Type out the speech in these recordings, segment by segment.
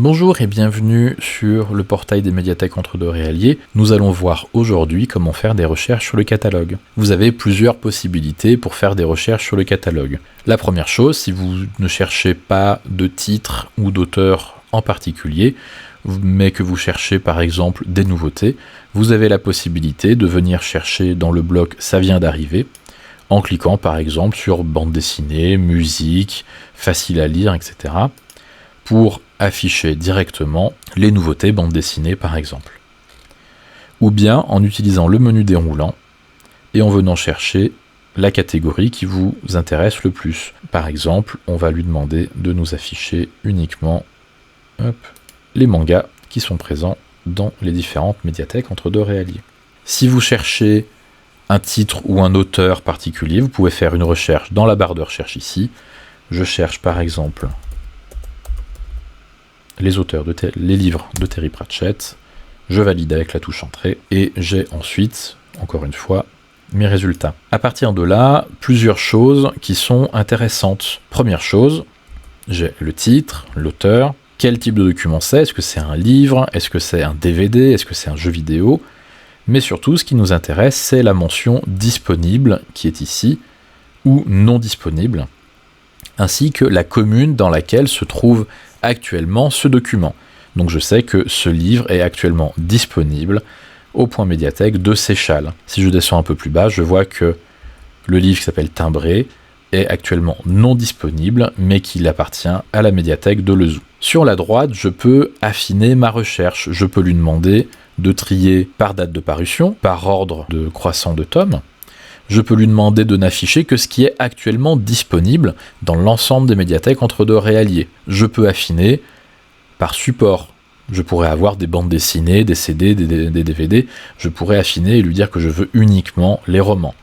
Bonjour et bienvenue sur le portail des médiathèques entre deux réaliers. Nous allons voir aujourd'hui comment faire des recherches sur le catalogue. Vous avez plusieurs possibilités pour faire des recherches sur le catalogue. La première chose, si vous ne cherchez pas de titre ou d'auteur en particulier, mais que vous cherchez par exemple des nouveautés, vous avez la possibilité de venir chercher dans le bloc Ça vient d'arriver, en cliquant par exemple sur bande dessinée, musique, facile à lire, etc. pour afficher directement les nouveautés bande dessinée par exemple. Ou bien en utilisant le menu déroulant et en venant chercher la catégorie qui vous intéresse le plus. Par exemple, on va lui demander de nous afficher uniquement les mangas qui sont présents dans les différentes médiathèques entre deux réaliers. Si vous cherchez un titre ou un auteur particulier, vous pouvez faire une recherche dans la barre de recherche ici. Je cherche par exemple les livres de Terry Pratchett, je valide avec la touche entrée et j'ai ensuite, encore une fois, mes résultats. À partir de là, plusieurs choses qui sont intéressantes. Première chose, j'ai le titre, l'auteur, quel type de document c'est, est-ce que c'est un livre, est-ce que c'est un DVD, est-ce que c'est un jeu vidéo, mais surtout ce qui nous intéresse c'est la mention disponible qui est ici, ou non disponible, ainsi que la commune dans laquelle se trouve actuellement ce document. Donc je sais que ce livre est actuellement disponible au point médiathèque de Seychelles. Si je descends un peu plus bas, je vois que le livre qui s'appelle Timbré est actuellement non disponible, mais qu'il appartient à la médiathèque de Lezou. Sur la droite, je peux affiner ma recherche. Je peux lui demander de trier par date de parution, par ordre de croissant de tomes. Je peux lui demander de n'afficher que ce qui est actuellement disponible dans l'ensemble des médiathèques entre deux réaliers. Je peux affiner par support. Je pourrais avoir des bandes dessinées, des CD, des DVD. Je pourrais affiner et lui dire que je veux uniquement les romans.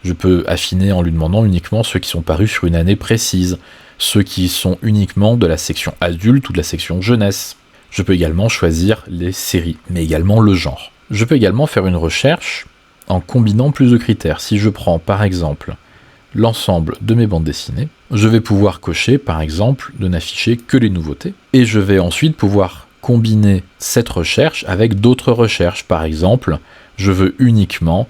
Je peux affiner en lui demandant uniquement ceux qui sont parus sur une année précise, ceux qui sont uniquement de la section adulte ou de la section jeunesse. Je peux également choisir les séries, mais également le genre. Je peux également faire une recherche en combinant plus de critères. Si je prends par exemple l'ensemble de mes bandes dessinées, je vais pouvoir cocher par exemple de n'afficher que les nouveautés, et je vais ensuite pouvoir combiner cette recherche avec d'autres recherches. Par exemple, je veux uniquement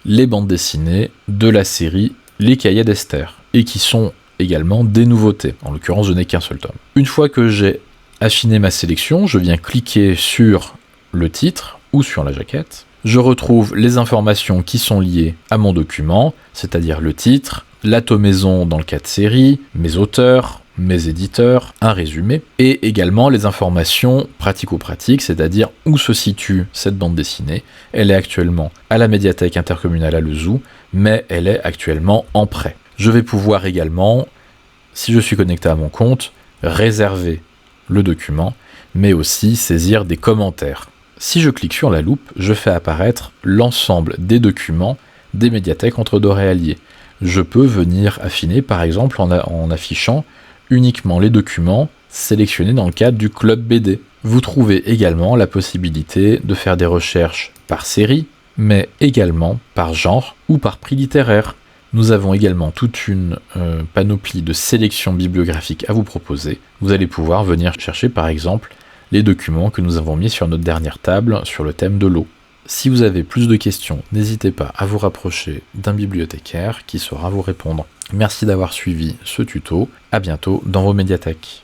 les bandes dessinées de la série Les Cahiers d'Esther, et qui sont également des nouveautés. En l'occurrence, je n'ai qu'un seul tome. Une fois que j'ai affiné ma sélection, je viens cliquer sur le titre ou sur la jaquette. Je retrouve les informations qui sont liées à mon document, c'est-à-dire le titre, la tomaison dans le cas de série, mes auteurs, mes éditeurs, un résumé, et également les informations pratico-pratiques, c'est-à-dire où se situe cette bande dessinée. Elle est actuellement à la médiathèque intercommunale à Lezou, mais elle est actuellement en prêt. Je vais pouvoir également, si je suis connecté à mon compte, réserver le document, mais aussi saisir des commentaires. Si je clique sur la loupe, je fais apparaître l'ensemble des documents des médiathèques entre deux réaliers. Je peux venir affiner par exemple en affichant uniquement les documents sélectionnés dans le cadre du club BD. Vous trouvez également la possibilité de faire des recherches par série, mais également par genre ou par prix littéraire. Nous avons également toute une panoplie de sélections bibliographiques à vous proposer. Vous allez pouvoir venir chercher par exemple les documents que nous avons mis sur notre dernière table sur le thème de l'eau. Si vous avez plus de questions, n'hésitez pas à vous rapprocher d'un bibliothécaire qui saura vous répondre. Merci d'avoir suivi ce tuto, à bientôt dans vos médiathèques.